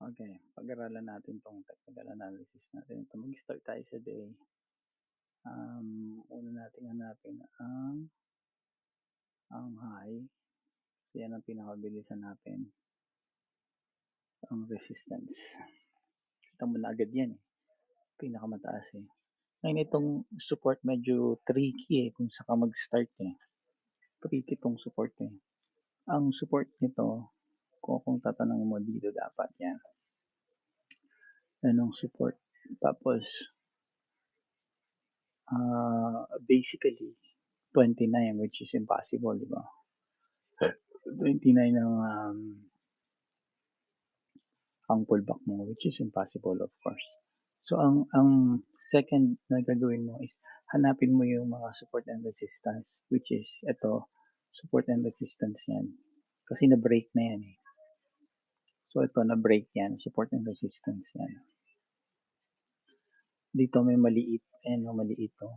Okay, pag-aralan natin 'tong technical analysis natin. Ito, mag-start tayo sa day. Una nating hanapin ang high. So, yan ang pinakabilisan natin. Ang resistance. Kita mo na agad yan eh. Pinakamataas eh. Ngayon itong support medyo tricky eh kung saan ka mag-start eh. Tricky itong support eh. Ang support nito, kung tatanungin mo dito dapat yan. Anong support? Tapos, basically, 29 which is impossible, di ba? 29 ang pullback mo which is impossible of course. So ang second na gagawin mo is hanapin mo yung mga support and resistance which is ito, support and resistance yan. Kasi na-break na yan eh. So ito na-break yan, support and resistance yan. Dito may maliit, maliit to.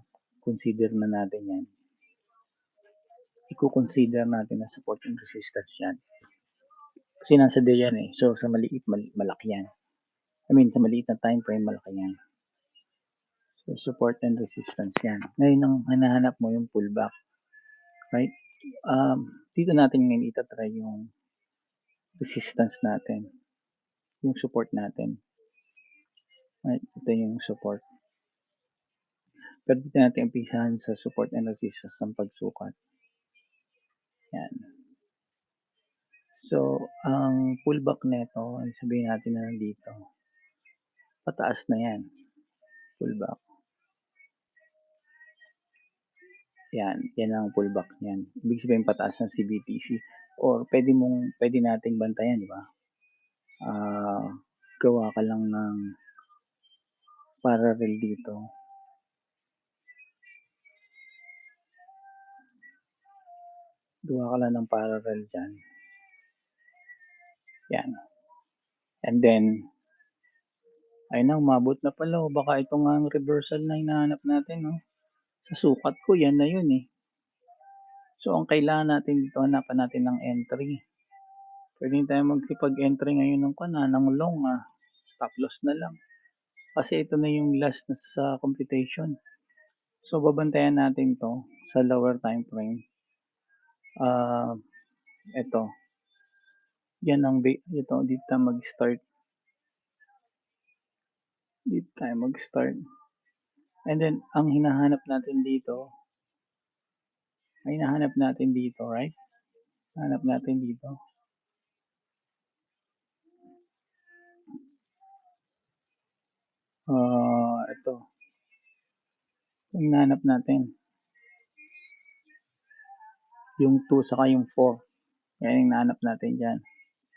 Consider na natin yan. I-consider natin na support and resistance yan. Kasi nasa day yan eh. So sa maliit, malaki yan. I mean, sa maliit na time frame, malaki yan. So, support and resistance yan. Ngayon, ang hinahanap mo yung pullback. Right? Dito natin ngayon itatry yung resistance natin. Yung support natin. Right? Ito yung support. Pero dito natin umpisahan sa support and resistance ng pagsukat. Yan. So, ang pullback nito, sabihin natin na nandito. Pataas na yan. Pullback. Yan ang pullback niyan. Ibig sabihin pataas ng CBTC or pwede nating bantayan, di ba? Gawa ka lang ng parallel dito. Gawa ka lang ng parallel dyan. Yan. And then, ay na, umabot na pala. Baka ito nga ang reversal na hinahanap natin, no? Sa sukat ko, yan na yun eh. So, ang kailangan natin dito, hanapan natin ng entry. Pwede tayo magsipag-entry ngayon ng long, stop loss na lang. Kasi ito na yung last na sa computation. So, babantayan natin to sa lower time frame. Ito. Yan ang, ito, dito tayo mag-start. Dito tayo mag-start. And then, ang hinahanap natin dito, right? Hanap natin dito. Ito. Yung hinahanap natin. Yung 2 saka yung 4. Yan yung hinahanap natin dyan.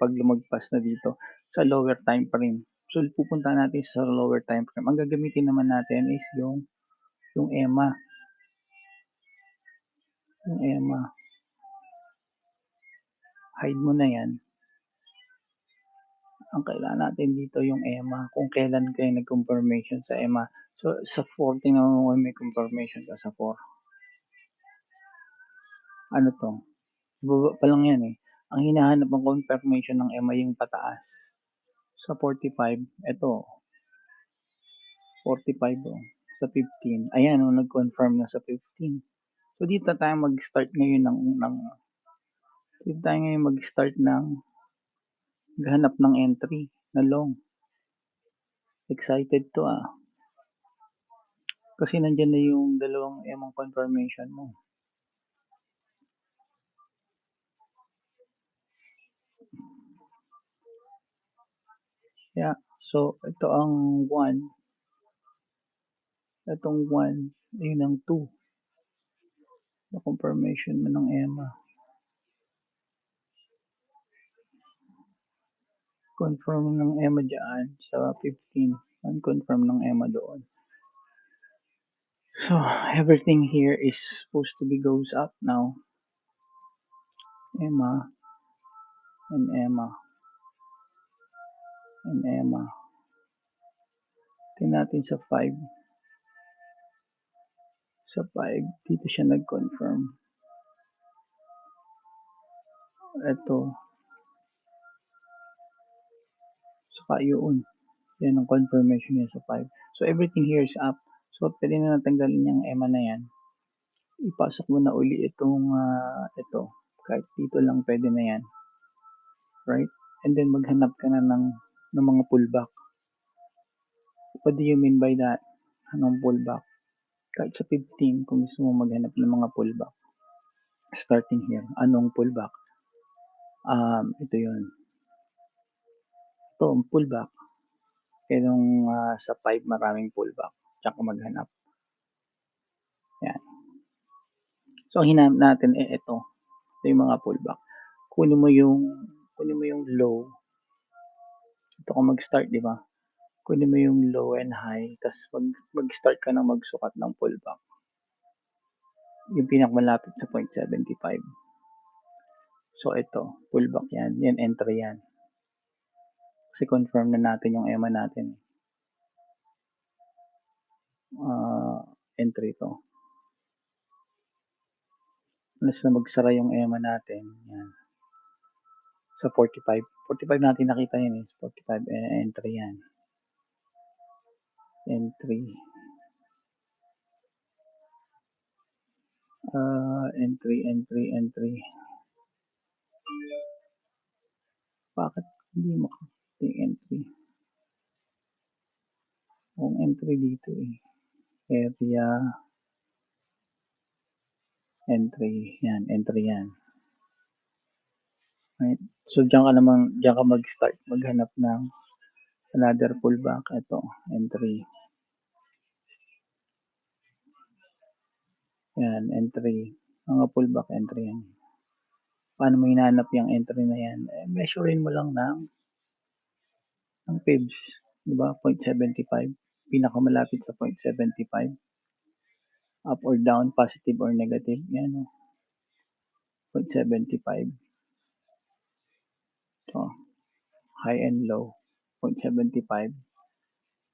Pag lumagpas na dito sa lower time frame. So, pupunta natin sa lower time frame. Ang gagamitin naman natin is yung EMA. Yung EMA. Hide mo na yan. Ang kailangan natin dito yung EMA. Kung kailan kayo nag-confirmation sa EMA. So, sa 4, tingnan mo may confirmation ka sa 4. Ano to? Baba pa lang yan eh. Ang hinahanap ng confirmation ng EMA yung pataas. Sa 45, ito. 45 oh. Sa 15. Ayan, nag-confirm na sa 15. So, dito tayo mag-start ngayon maghanap ng entry na long. Excited to Kasi nandyan na yung dalawang EMA confirmation mo. Yeah. So, ito ang 1. Itong 1, yun ang 2. Na confirmation mo ng EMA. Confirm ng EMA dyan sa 15. Unconfirm ng EMA doon. So, everything here is supposed to be goes up now. EMA. And EMA. And EMA. Tingnan natin sa 5. Sa 5, dito siya nag-confirm. Ito. Sa Saka yun. Yan ang confirmation niya sa 5. So, everything here is up. So, pwede na natanggalin yung EMA na yan. Ipasok mo na uli itong ito. Kahit dito lang pwede na yan. Right? And then, maghanap ka na ng mga pullback. What do you mean by that? Anong pullback? Kahit sa 15, kung gusto mo maghanap ng mga pullback. Starting here. Anong pullback? Ito yun. Ito, ang pullback. Kaya nung sa 5, maraming pullback. Tsaka maghanap. Yan. So, ang hinanap natin ito. Ito yung mga pullback. Kunin mo yung low. Ito kung mag-start, di ba? Kunin mo yung low and high. Tapos mag-start ka na magsukat ng pullback. Yung pinakamalapit sa 0.75. So, ito. Pullback yan. Yan, entry yan. Kasi confirm na natin yung EMA natin. Entry to. Unless na magsara yung EMA natin. Yan. Sa 45. 45 natin nakita yan eh. 45 entry yan. Entry. Entry. Bakit hindi makakating entry? Ang entry dito eh. Area. Entry. Yan. Entry yan. Right? So, diyan ka mag-start. Maghanap ng another pullback. Ito. Entry. Yan. Entry. Mga pullback entry yan. Paano mo hinahanap yung entry na yan? Measurein mo lang ng fibs. Diba? 0.75. Pinakamalapit sa 0.75. Up or down, positive or negative. Yan. 0.75. So, high and low. 0.75.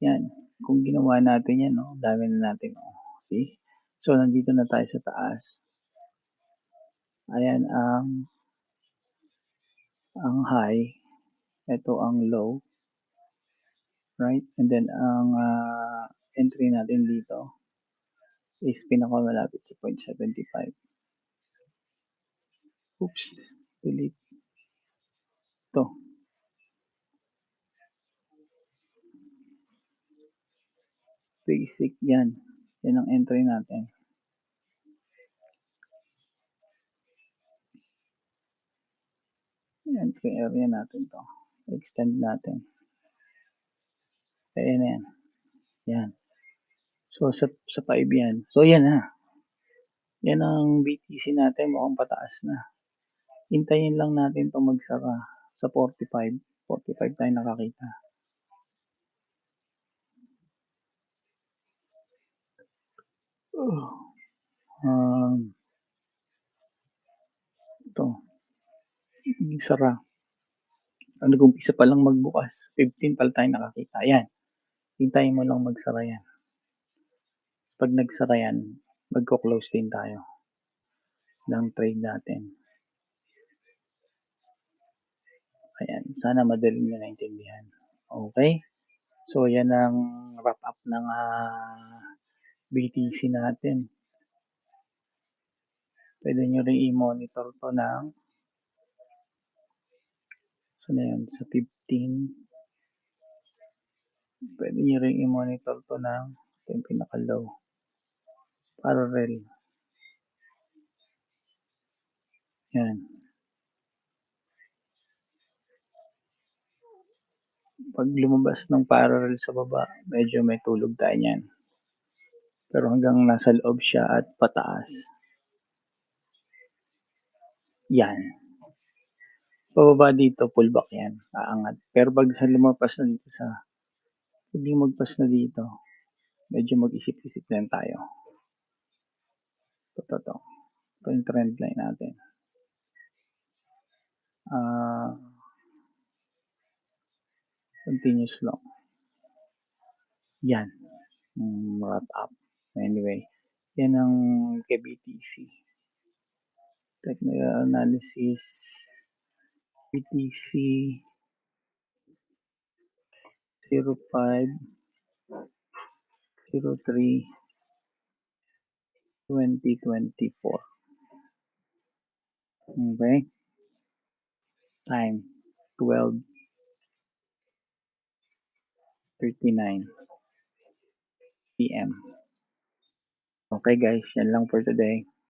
Yan. Kung ginawa natin yan, dami na natin. See? So, nandito na tayo sa taas. Ayan ang high. Ito ang low. Right? And then, ang entry natin dito is pinakamalapit sa 0.75. Oops. Delete. Ito. Basic yan. Yan ang entry natin. Entry area natin to. Extend natin. Ayan na yan. Yan. So, sa 5 yan. So, yan na. Yan ang BTC natin. Mukhang pataas na. Hintayin lang natin to magsara sa 45. 45 tayo nakakita. Ito. Sara. Nag-umpisa pa lang magbukas. 15 pala tayo nakakita. Yan. Hintayin mo lang magsara yan. Pag nagsara yan, magko-close din tayo ng trade natin. Ayan. Sana madali nyo naintindihan. Okay? So, yan ang wrap up ng BTC natin. Pwede nyo rin i-monitor to ng sa 15. Pwede nyo rin i-monitor to ng yung pinaka-low. Parallel. Yan. Pag lumabas ng parallel sa baba, medyo may tulog tayo yan. Pero hanggang nasa loob siya at pataas. Yan. Pababa dito, pullback yan. Aangat. Pero pag sa lumabas na dito pag lumagpas na dito, medyo mag-isip-isip na tayo. Ito yung trend line natin. Continuous long. Yan. Wrap up. Anyway, yan ang KBTC. Technical analysis. BTC. 05/03/2024. Okay? Time 12:39 PM. Okay guys, yan lang for today.